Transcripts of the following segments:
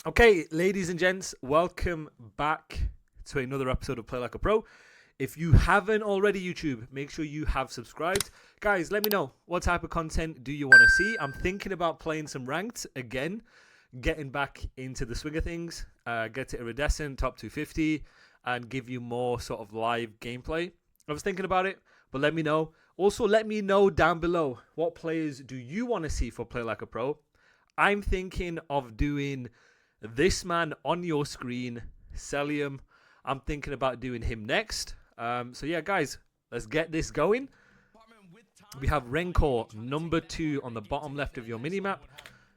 Okay, ladies and gents, welcome back to another episode of Play Like a Pro. If you haven't already, YouTube, make sure you have subscribed. Guys, let me know, what type of content do you want to see? I'm thinking about playing some ranked again, getting back into the swing of things, get to iridescent, top 250, and give you more sort of live gameplay. I was thinking about it, but let me know. Also, let me know down below, what players do you want to see for Play Like a Pro? I'm thinking of doing this man on your screen, Celium. I'm thinking about doing him next. So yeah, guys, let's get this going. We have RenKor, number 2 on the bottom left of your minimap.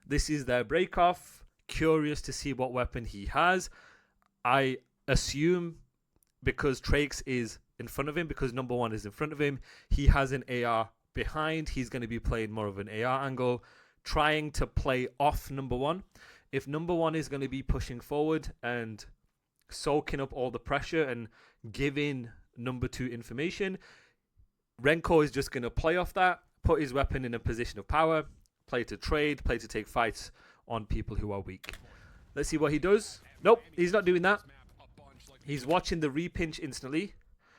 This is their breakoff. Curious to see what weapon he has. I assume because Trakes is in front of him, because number 1 is in front of him, he has an AR behind. He's going to be playing more of an AR angle, trying to play off number 1. If number 1 is going to be pushing forward and soaking up all the pressure and giving number 2 information, RenKor is just going to play off that, put his weapon in a position of power, play to trade, play to take fights on people who are weak. Let's see what he does. Nope, he's not doing that. He's watching the repinch instantly.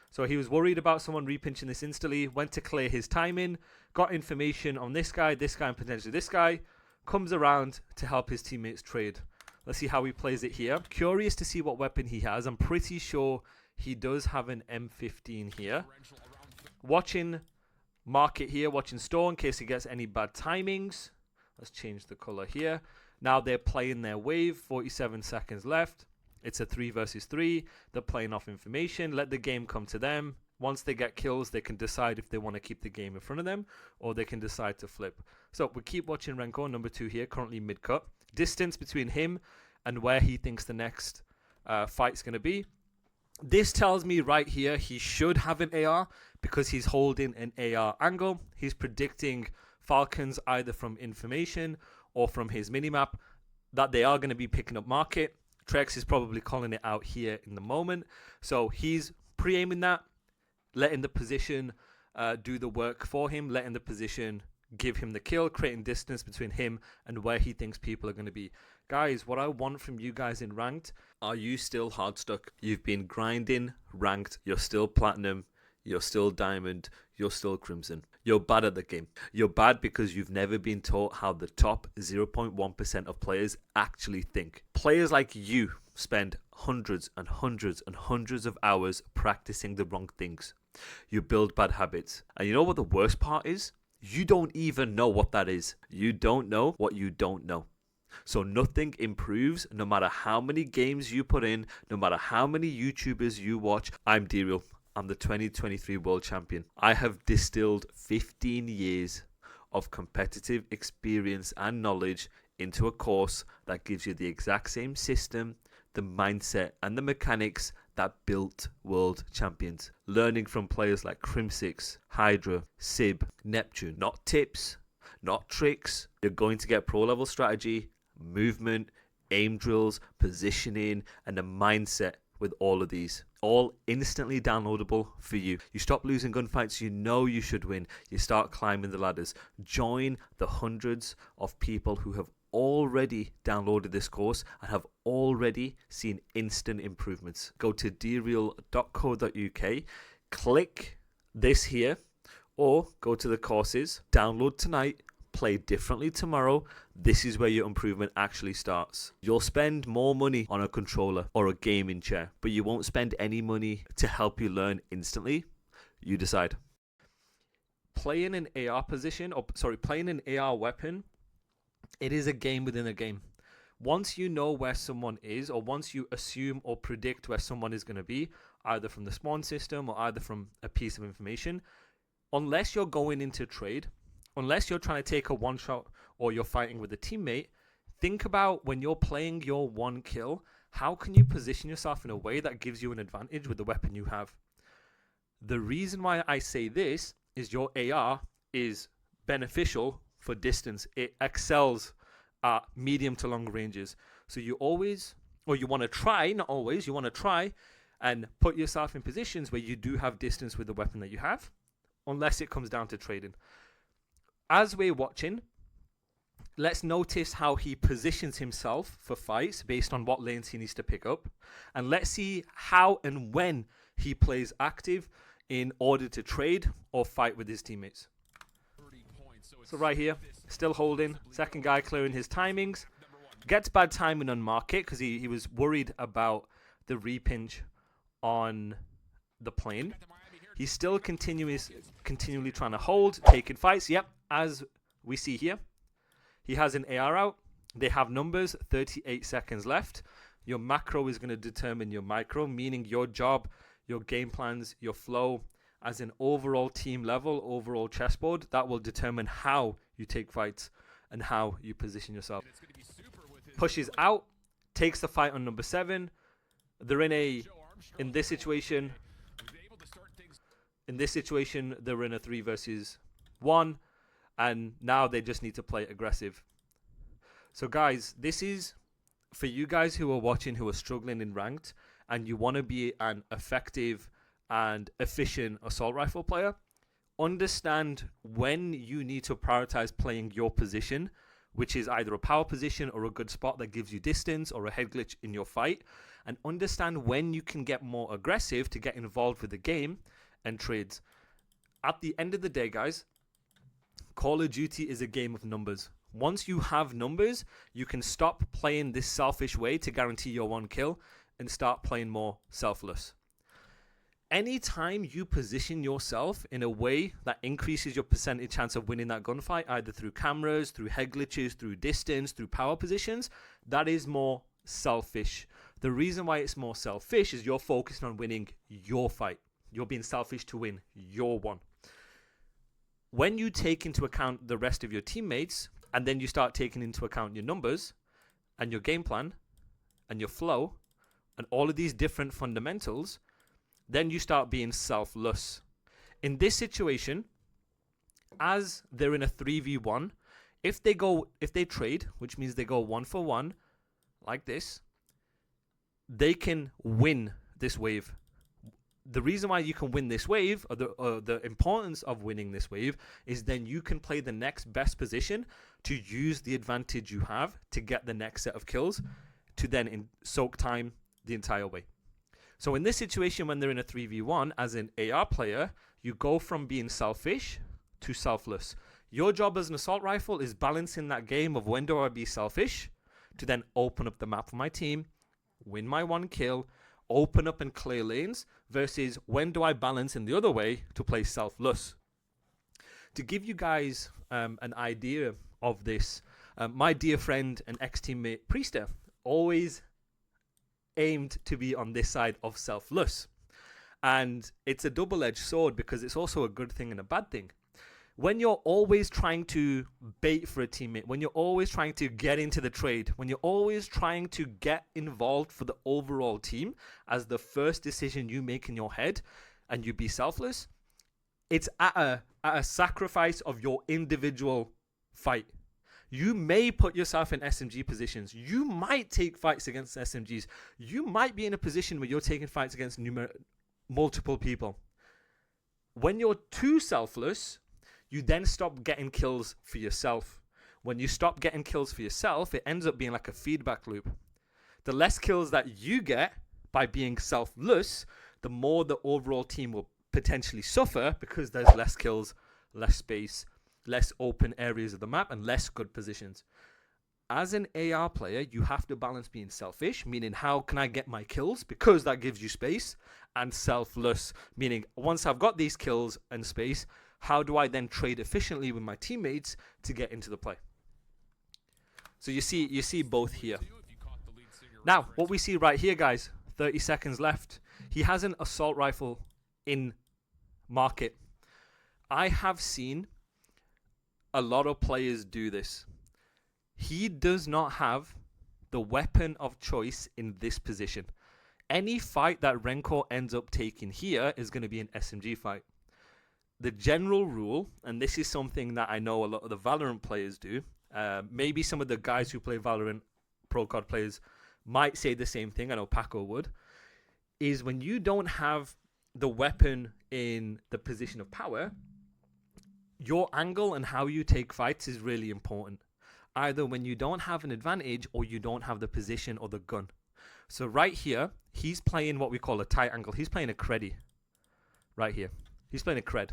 So he was worried about someone repinching this instantly, went to clear his timing, got information on this guy, and potentially this guy, comes around to help his teammates trade. Let's see how he plays it here. Curious to see what weapon he has. I'm pretty sure he does have an M15 here. Watching market here, watching store in case he gets any bad timings. Let's change the color here. Now they're playing their wave, 47 seconds left. It's a 3 versus 3. They're playing off information. Let the game come to them. Once they get kills, they can decide if they want to keep the game in front of them or they can decide to flip. So we keep watching RenKor, number 2 here, currently mid-cut. Distance between him and where he thinks the next fight's going to be. This tells me right here he should have an AR because he's holding an AR angle. He's predicting Falcons either from information or from his minimap that they are going to be picking up market. Trex is probably calling it out here in the moment. So he's pre-aiming that, letting the position do the work for him, letting the position give him the kill, creating distance between him and where he thinks people are going to be. Guys, what I want from you guys in ranked, are you still hard stuck? You've been grinding ranked, you're still platinum, you're still diamond, you're still crimson. You're bad at the game. You're bad because you've never been taught how the top 0.1% of players actually think. Players like you spend hundreds and hundreds and hundreds of hours practicing the wrong things. You build bad habits. And you know what the worst part is? You don't even know what that is. You don't know what you don't know. So nothing improves no matter how many games you put in, no matter how many YouTubers you watch. I'm D-Real. I'm the 2023 World Champion. I have distilled 15 years of competitive experience and knowledge into a course that gives you the exact same system, the mindset, and the mechanics that built world champions. Learning from players like Crimsix, Hydra, Sib, Neptune. Not tips, not tricks. You're going to get pro level strategy, movement, aim drills, positioning, and a mindset with all of these. All instantly downloadable for you. You stop losing gunfights you know you should win. You start climbing the ladders. Join the hundreds of people who have already downloaded this course and have already seen instant improvements. Go to dreal.co.uk, click this here, or go to the courses, download tonight, play differently tomorrow. This is where your improvement actually starts. You'll spend more money on a controller or a gaming chair, but you won't spend any money to help you learn instantly. You decide. Playing an AR position, playing an AR weapon, it is a game within a game. Once you know where someone is, or once you assume or predict where someone is going to be, either from the spawn system or either from a piece of information, unless you're going into trade, unless you're trying to take a one shot or you're fighting with a teammate, think about when you're playing your one kill, how can you position yourself in a way that gives you an advantage with the weapon you have? The reason why I say this is your AR is beneficial for distance. It excels at medium to long ranges. So you always, or you want to try, not always, you want to try and put yourself in positions where you do have distance with the weapon that you have, unless it comes down to trading. As we're watching, let's notice how he positions himself for fights based on what lanes he needs to pick up. And let's see how and when he plays active in order to trade or fight with his teammates. So right here, still holding. Second guy clearing his timings. Gets bad timing on market because he was worried about the repinch on the plane. He's still continually trying to hold, taking fights. Yep, as we see here. He has an AR out. They have numbers, 38 seconds left. Your macro is going to determine your micro, meaning your job, your game plans, your flow as an overall team level, overall chessboard. That will determine how you take fights and how you position yourself. Pushes out, takes the fight on number 7. They're in this situation, they're in a 3 versus 1. And now they just need to play aggressive. So guys, this is for you guys who are watching, who are struggling in ranked, and you want to be an effective and efficient assault rifle player. Understand when you need to prioritize playing your position, which is either a power position or a good spot that gives you distance or a head glitch in your fight. And understand when you can get more aggressive to get involved with the game and trades. At the end of the day, guys, Call of Duty is a game of numbers. Once you have numbers, you can stop playing this selfish way to guarantee your 1 kill and start playing more selfless. Anytime you position yourself in a way that increases your percentage chance of winning that gunfight, either through cameras, through head glitches, through distance, through power positions, that is more selfish. The reason why it's more selfish is you're focusing on winning your fight. You're being selfish to win your one. When you take into account the rest of your teammates, and then you start taking into account your numbers and your game plan and your flow and all of these different fundamentals, then you start being selfless. In this situation, as they're in a 3v1, if they trade, which means they go 1 for 1 like this, they can win this wave. The reason why you can win this wave, or the importance of winning this wave, is then you can play the next best position to use the advantage you have to get the next set of kills to then soak time the entire way. So in this situation, when they're in a 3v1, as an AR player, you go from being selfish to selfless. Your job as an assault rifle is balancing that game of when do I be selfish to then open up the map for my team, win my 1 kill, open up and clear lanes, versus when do I balance in the other way to play selfless. To give you guys an idea of this, my dear friend and ex-teammate Priester always aimed to be on this side of selfless. And it's a double-edged sword because it's also a good thing and a bad thing. When you're always trying to bait for a teammate, when you're always trying to get into the trade, when you're always trying to get involved for the overall team as the first decision you make in your head, and you be selfless, it's at a sacrifice of your individual fight. You may put yourself in SMG positions. You might take fights against SMGs. You might be in a position where you're taking fights against multiple people. When you're too selfless, you then stop getting kills for yourself. When you stop getting kills for yourself, it ends up being like a feedback loop. The less kills that you get by being selfless, the more the overall team will potentially suffer because there's less kills, less space, less open areas of the map, and less good positions. As an AR player, you have to balance being selfish, meaning how can I get my kills, because that gives you space, and selfless, meaning once I've got these kills and space, how do I then trade efficiently with my teammates to get into the play? So you see both here. Now, what we see right here, guys, 30 seconds left. He has an assault rifle in market. I have seen a lot of players do this. He does not have the weapon of choice in this position. Any fight that RenKor ends up taking here is going to be an SMG fight. The general rule, and this is something that I know a lot of the Valorant players do, maybe some of the guys who play Valorant, Pro COD players, might say the same thing, I know Paco would, is when you don't have the weapon in the position of power, your angle and how you take fights is really important. either when you don't have an advantage or you don't have the position or the gun. So right here, he's playing what we call a tight angle. He's playing a creddy right here. He's playing a cred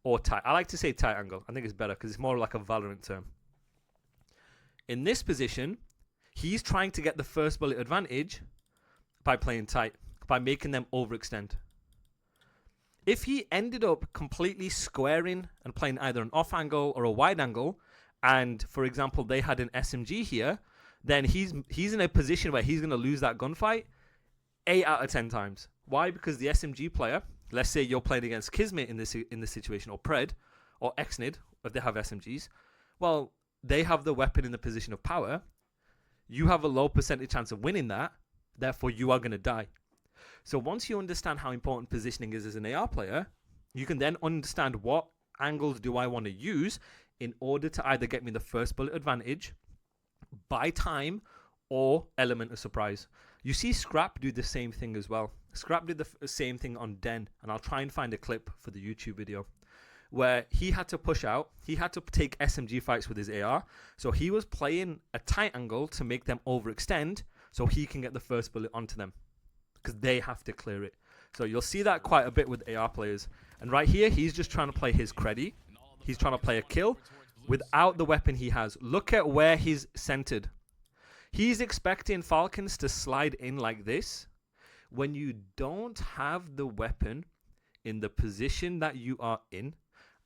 or tight. I like to say tight angle. I think it's better because it's more like a Valorant term. In this position, he's trying to get the first bullet advantage by playing tight, by making them overextend. If he ended up completely squaring and playing either an off angle or a wide angle, and for example they had an SMG here, then he's in a position where he's going to lose that gunfight 8 out of 10 times. Why? Because the SMG player, let's say you're playing against Kismet in this situation, or Pred, or Xnid, if they have SMGs, well, they have the weapon in the position of power. You have a low percentage chance of winning that, therefore you are going to die. So once you understand how important positioning is as an AR player, you can then understand what angles do I want to use in order to either get me the first bullet advantage, buy time, or element of surprise. You see Scrap do the same thing as well. Scrap did the same thing on Den, and I'll try and find a clip for the YouTube video, where he had to push out. He had to take SMG fights with his AR, so he was playing a tight angle to make them overextend so he can get the first bullet onto them, because they have to clear it. So you'll see that quite a bit with AR players. And right here, he's just trying to play his creddy. He's trying to play a kill without the weapon he has. Look at where he's centered. He's expecting Falcons to slide in like this. When you don't have the weapon in the position that you are in,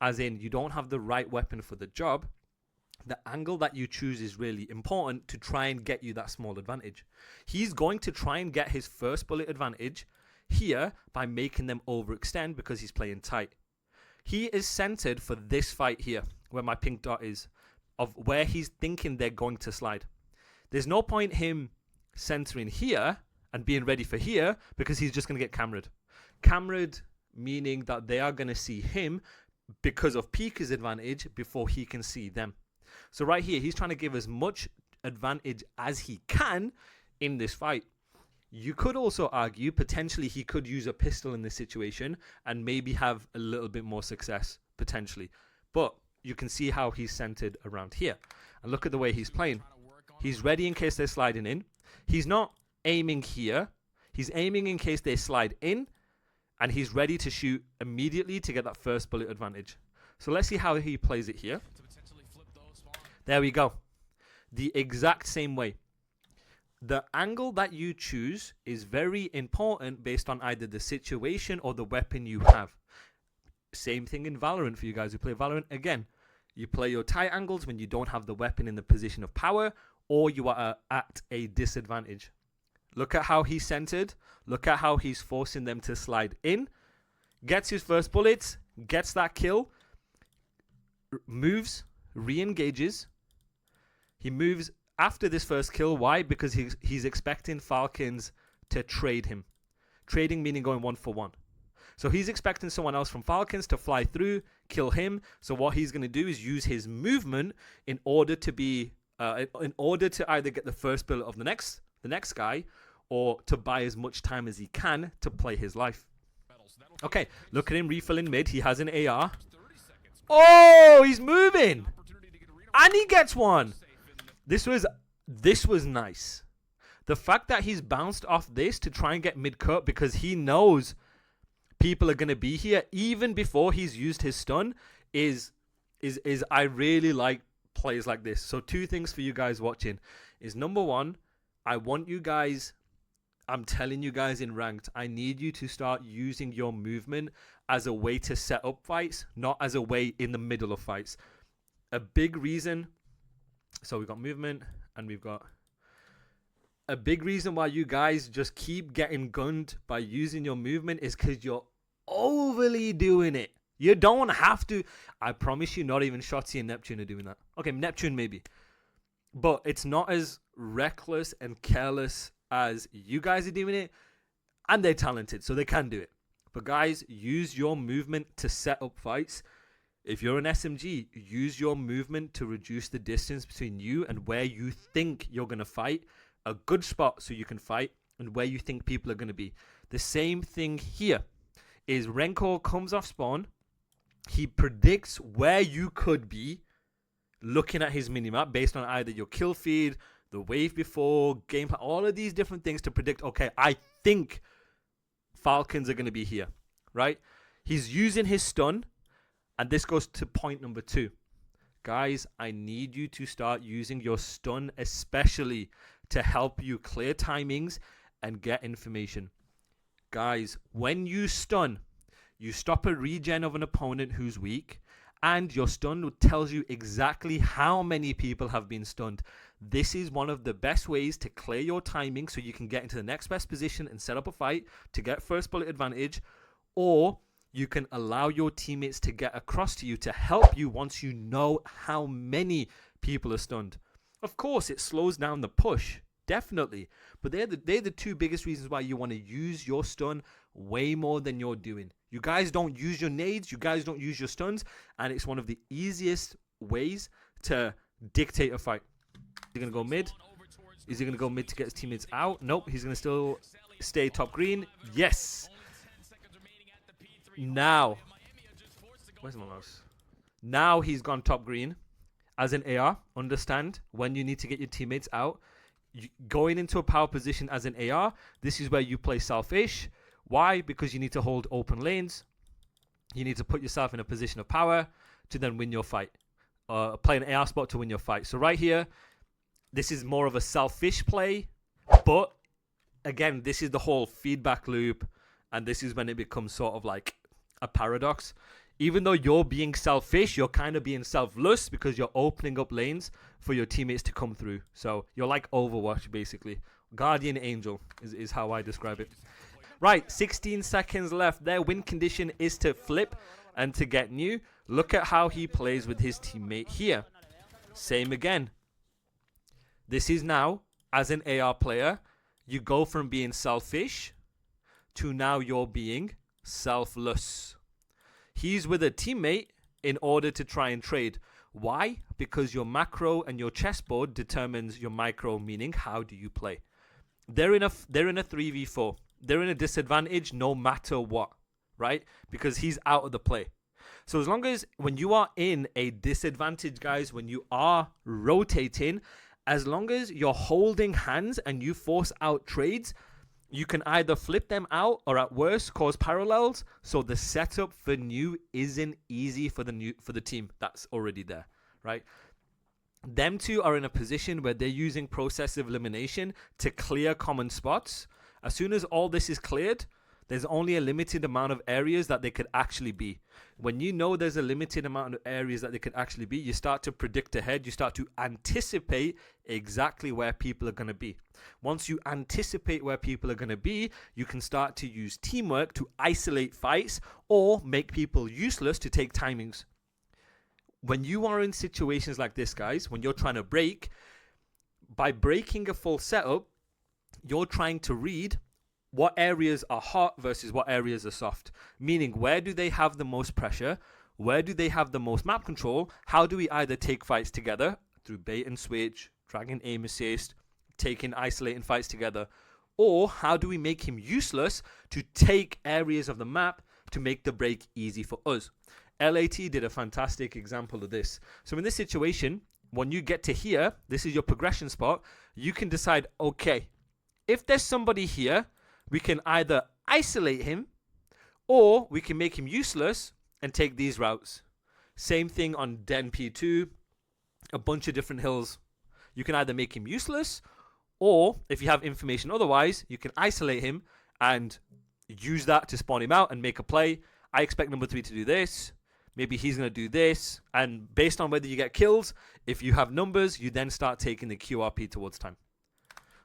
as in you don't have the right weapon for the job, the angle that you choose is really important to try and get you that small advantage. He's going to try and get his first bullet advantage here by making them overextend because he's playing tight. He is centered for this fight here, where my pink dot is, of where he's thinking they're going to slide. There's no point him centering here and being ready for here, because he's just going to get cameraed. Cameraed meaning that they are going to see him because of Pika's advantage before he can see them. So right here, he's trying to give as much advantage as he can in this fight. You could also argue potentially he could use a pistol in this situation and maybe have a little bit more success, potentially. But you can see how he's centered around here. And look at the way he's playing. He's ready in case they're sliding in. He's not aiming here. He's aiming in case they slide in. And he's ready to shoot immediately to get that first bullet advantage. So let's see how he plays it here. There we go. The exact same way. The angle that you choose is very important based on either the situation or the weapon you have. Same thing in Valorant for you guys who play Valorant. Again, you play your tight angles when you don't have the weapon in the position of power or you are at a disadvantage. Look at how he's centered. Look at how he's forcing them to slide in. Gets his first bullets. Gets that kill. Moves. Re-engages. He moves after this first kill. Why? Because he's expecting Falcons to trade him. Trading meaning going 1-for-1. So he's expecting someone else from Falcons to fly through, kill him. So what he's going to do is use his movement in order to be, in order to either get the first bullet of the next guy, or to buy as much time as he can to play his life. Okay, look at him refilling mid. He has an AR. Oh, he's moving, and he gets one. This was nice. The fact that he's bounced off this to try and get mid-cut because he knows people are going to be here even before he's used his stun is I really like plays like this. So 2 things for you guys watching is, number 1, I want you guys, I'm telling you guys in ranked, I need you to start using your movement as a way to set up fights, not as a way in the middle of fights. A big reason, so we've got movement and we've got a big reason why you guys just keep getting gunned by using your movement is because you're overly doing it. You don't have to. I promise you, not even Shotzi and Neptune are doing that. Okay, Neptune maybe. But it's not as reckless and careless as you guys are doing it. And they're talented, so they can do it. But guys, use your movement to set up fights. If you're an SMG, use your movement to reduce the distance between you and where you think you're going to fight. A good spot so you can fight, and where you think people are going to be. The same thing here is RenKor comes off spawn. He predicts where you could be. looking at his minimap based on either your kill feed, the wave before, gameplay, all of these different things to predict, okay, I think Falcons are going to be here, right? He's using his stun, and this goes to point number 2. Guys, I need you to start using your stun, especially to help you clear timings and get information. Guys, when you stun, you stop a regen of an opponent who's weak, and your stun tells you exactly how many people have been stunned. This is one of the best ways to clear your timing so you can get into the next best position and set up a fight to get first bullet advantage, or you can allow your teammates to get across to you to help you once you know how many people are stunned. Of course, it slows down the push, definitely, but they're the 2 biggest reasons why you want to use your stun way more than you're doing. You guys don't use your nades, you guys don't use your stuns, and it's one of the easiest ways to dictate a fight. Is he going to go mid? Is he going to go mid to get his teammates out? Nope, he's going to still stay top green. Yes! Now, where's my mouse? Now he's gone top green. As an AR, understand when you need to get your teammates out. Going into a power position as an AR, this is where you play selfish. Why? Because you need to hold open lanes. You need to put yourself in a position of power to then win your fight. Play an AR spot to win your fight. So right here, this is more of a selfish play. But again, this is the whole feedback loop. And this is when it becomes sort of like a paradox. Even though you're being selfish, you're kind of being selfless because you're opening up lanes for your teammates to come through. So you're like Overwatch, basically. Guardian Angel is how I describe it. Right, 16 seconds left. Their win condition is to flip and to get new. Look at how he plays with his teammate here. Same again. This is now, as an AR player, you go from being selfish to now you're being selfless. He's with a teammate in order to try and trade. Why? Because your macro and your chessboard determines your micro, meaning how do you play. They're in a 3v4. They're in a disadvantage no matter what, right? Because he's out of the play. So as long as when you are in a disadvantage, guys, when you are rotating, as long as you're holding hands and you force out trades, you can either flip them out or at worst cause parallels. So the setup for new isn't easy for the team that's already there, right? Them two are in a position where they're using process of elimination to clear common spots. As soon as all this is cleared, there's only a limited amount of areas that they could actually be. When you know there's a limited amount of areas that they could actually be, you start to predict ahead. You start to anticipate exactly where people are going to be. Once you anticipate where people are going to be, you can start to use teamwork to isolate fights or make people useless to take timings. When you are in situations like this, guys, when you're trying to break, by breaking a full setup, you're trying to read what areas are hot versus what areas are soft. Meaning, where do they have the most pressure? Where do they have the most map control? How do we either take fights together through bait and switch, dragging aim assist, taking isolating fights together? Or how do we make him useless to take areas of the map to make the break easy for us? LAT did a fantastic example of this. So in this situation, when you get to here, this is your progression spot, you can decide, okay, if there's somebody here, we can either isolate him or we can make him useless and take these routes. Same thing on Den P2, a bunch of different hills. You can either make him useless or if you have information otherwise, you can isolate him and use that to spawn him out and make a play. I expect number 3 to do this. Maybe he's going to do this. And based on whether you get kills, if you have numbers, you then start taking the QRP towards time.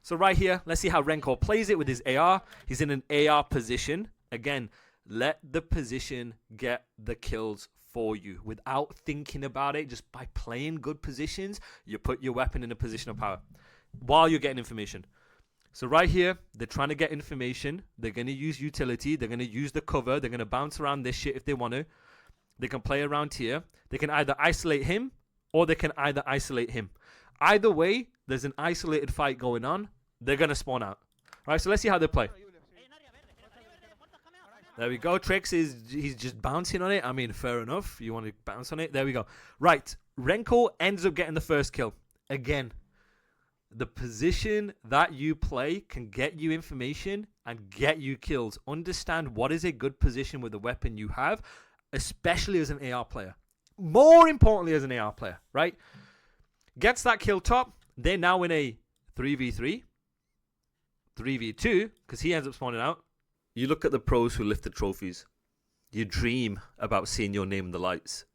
So right here, let's see how RenKor plays it with his AR. He's in an AR position. Again, let the position get the kills for you without thinking about it. Just by playing good positions, you put your weapon in a position of power while you're getting information. So right here, they're trying to get information. They're going to use utility. They're going to use the cover. They're going to bounce around this shit if they want to. They can play around here. They can either isolate him or they can either isolate him. Either way, there's an isolated fight going on. They're going to spawn out. All right, so let's see how they play. There we go. Trix he's just bouncing on it. I mean, fair enough. You want to bounce on it? There we go. Right. RenKor ends up getting the first kill. Again, the position that you play can get you information and get you kills. Understand what is a good position with the weapon you have, especially as an AR player. More importantly as an AR player, right? Gets that kill top. They're now in a 3v3, 3v2, because he ends up spawning out. You look at the pros who lift the trophies. You dream about seeing your name in the lights.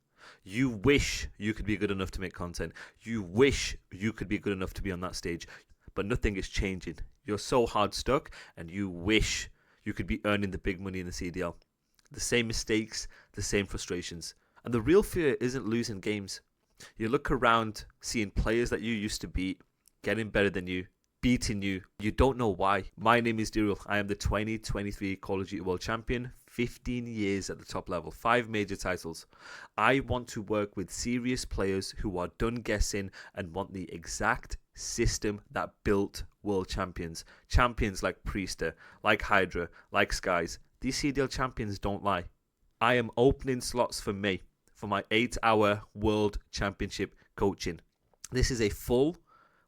You wish you could be good enough to make content. You wish you could be good enough to be on that stage. But nothing is changing. You're so hard stuck, and you wish you could be earning the big money in the CDL. The same mistakes, the same frustrations. And the real fear isn't losing games. You look around, seeing players that you used to beat, getting better than you, beating you. You don't know why. My name is Dirul. I am the 2023 Call of Duty World Champion. 15 years at the top level, 5 major titles. I want to work with serious players who are done guessing and want the exact system that built world champions. Champions like Priester, like Hydra, like Skies. These CDL champions don't lie. I am opening slots for me for my 8-hour world championship coaching. This is a full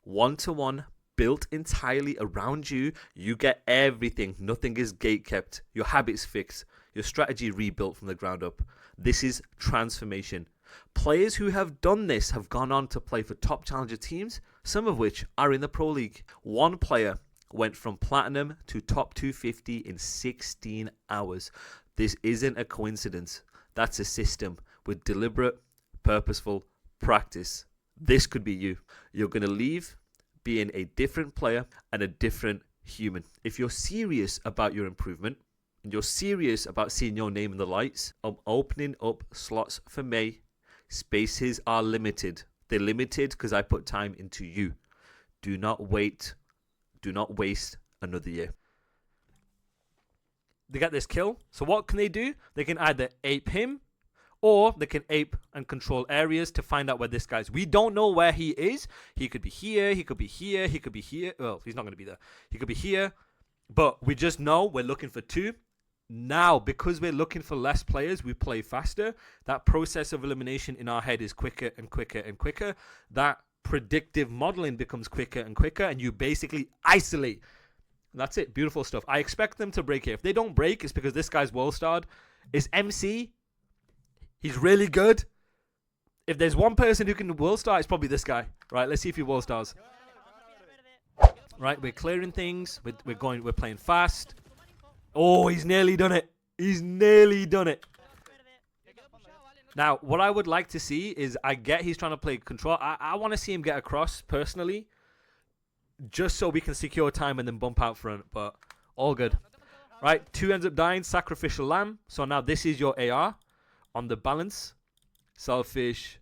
one-to-one built entirely around you. You get everything. Nothing is gate kept. Your habits fixed. Your strategy rebuilt from the ground up. This is transformation. Players who have done this have gone on to play for top challenger teams, some of which are in the Pro League. One player went from platinum to top 250 in 16 hours. This isn't a coincidence. That's a system with deliberate, purposeful practice. This could be you. You're going to leave being a different player and a different human. If you're serious about your improvement and you're serious about seeing your name in the lights, I'm opening up slots for me. Spaces are limited. They're limited because I put time into you. Do not wait. Do not waste another year. They get this kill. So what can they do? They can either ape him, or they can ape and control areas to find out where this guy's. We don't know where he is. He could be here. He could be here. He could be here. Well, he's not going to be there. He could be here. But we just know we're looking for 2. Now, because we're looking for less players, we play faster. That process of elimination in our head is quicker and quicker and quicker. That predictive modeling becomes quicker and quicker. And you basically isolate. That's it. Beautiful stuff. I expect them to break here. If they don't break, it's because this guy's world starred. Is MC... He's really good. If there's one person who can world star, it's probably this guy. Right, let's see if he world stars. Right, we're clearing things. We're playing fast. Oh, he's nearly done it. He's nearly done it. Now, what I would like to see is, I get he's trying to play control. I want to see him get across personally, just so we can secure time and then bump out front. But all good. Right, 2 ends up dying. Sacrificial lamb. So now this is your AR. On the balance, selfish,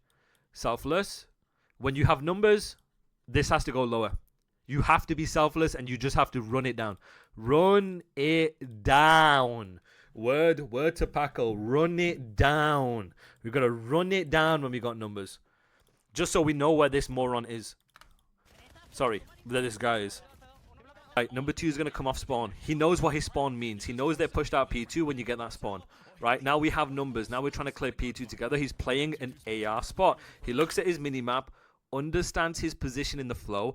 selfless. When you have numbers, this has to go lower. You have to be selfless and you just have to run it down. Run it down. Word to Paco. Run it down. We've got to run it down when we got numbers. Just so we know where this moron is. Sorry, where this guy is. Right, number 2 is going to come off spawn. He knows what his spawn means. He knows they're pushed out P2 when you get that spawn. Right, now we have numbers. Now we're trying to clear P2 together. He's playing an AR spot. He looks at his minimap, understands his position in the flow.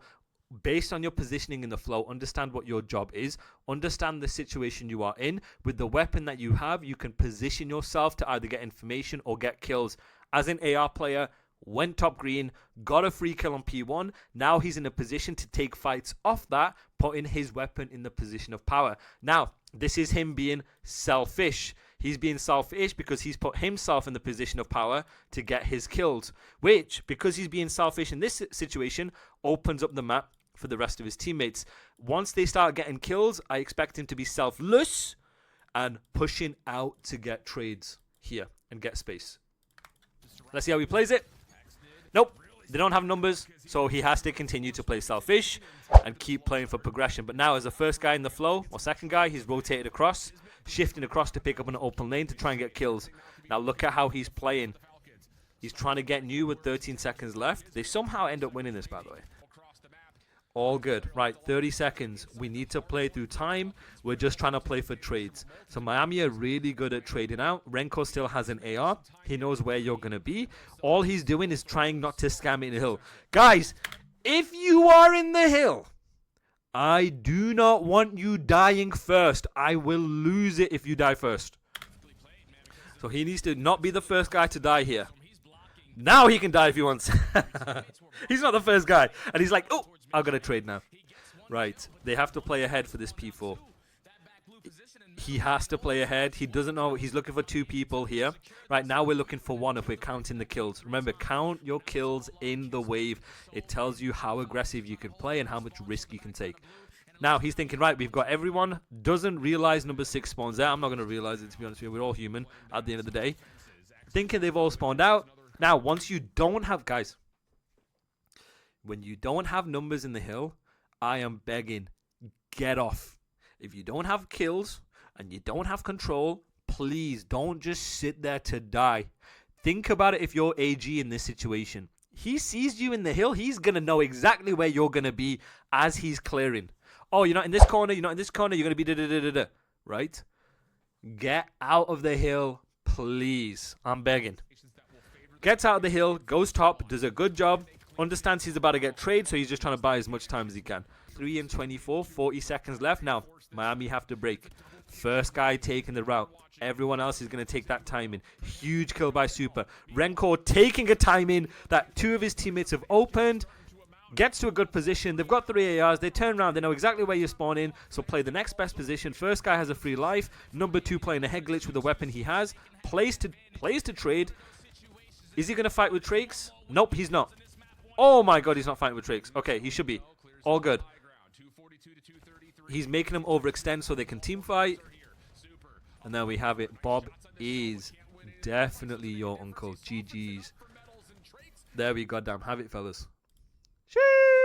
Based on your positioning in the flow, understand what your job is. Understand the situation you are in. With the weapon that you have, you can position yourself to either get information or get kills. As an AR player, went top green, got a free kill on P1. Now he's in a position to take fights off that, putting his weapon in the position of power. Now, this is him being selfish. He's being selfish because he's put himself in the position of power to get his kills, which, because he's being selfish in this situation, opens up the map for the rest of his teammates. Once they start getting kills, I expect him to be selfless and pushing out to get trades here and get space. Let's see how he plays it. Nope, they don't have numbers, so he has to continue to play selfish and keep playing for progression. But now, as the first guy in the flow, or second guy, he's rotated across, shifting across to pick up an open lane to try and get kills. Now look at how he's playing. He's trying to get new with 13 seconds left. They somehow end up winning this, by the way. All good. Right, 30 seconds. We need to play through time. We're just trying to play for trades. So Miami are really good at trading out. RenKor still has an AR. He knows where you're going to be. All he's doing is trying not to scam it in the hill. Guys, if you are in the hill, I do not want you dying first. I will lose it if you die first. So he needs to not be the first guy to die here. Now he can die if he wants. He's not the first guy. And he's like, oh, I'm going to trade now. Right. They have to play ahead for this P4. He has to play ahead. He doesn't know. He's looking for 2 people here. Right now we're looking for 1 if we're counting the kills. Remember, count your kills in the wave. It tells you how aggressive you can play and how much risk you can take. Now he's thinking, right, we've got everyone. Doesn't realize number 6 spawns there. I'm not going to realize it, to be honest with you. We're all human at the end of the day. Thinking they've all spawned out. Now, once you don't have, guys, when you don't have numbers in the hill, I am begging, get off. If you don't have kills and you don't have control, please don't just sit there to die. Think about it if you're AG in this situation. He sees you in the hill, he's going to know exactly where you're going to be as he's clearing. Oh, you're not in this corner, you're not in this corner, you're going to be da-da-da-da-da. Right? Get out of the hill, please. I'm begging. Gets out of the hill, goes top, does a good job. Understands he's about to get trade, so he's just trying to buy as much time as he can. 3 and 24, 40 seconds left. Now, Miami have to break. First guy taking the route. Everyone else is going to take that time in. Huge kill by Super. RenKor taking a time in that 2 of his teammates have opened. Gets to a good position. They've got 3 ARs. They turn around. They know exactly where you spawn in. So play the next best position. First guy has a free life. Number 2 playing a head glitch with the weapon he has. Plays to trade. Is he going to fight with Trakes? Nope, he's not. Oh my god, he's not fighting with Trakes. Okay, he should be. All good. He's making them overextend so they can team fight. And there we have it. Bob is definitely your uncle. GG's. There we goddamn have it, fellas. Sheesh.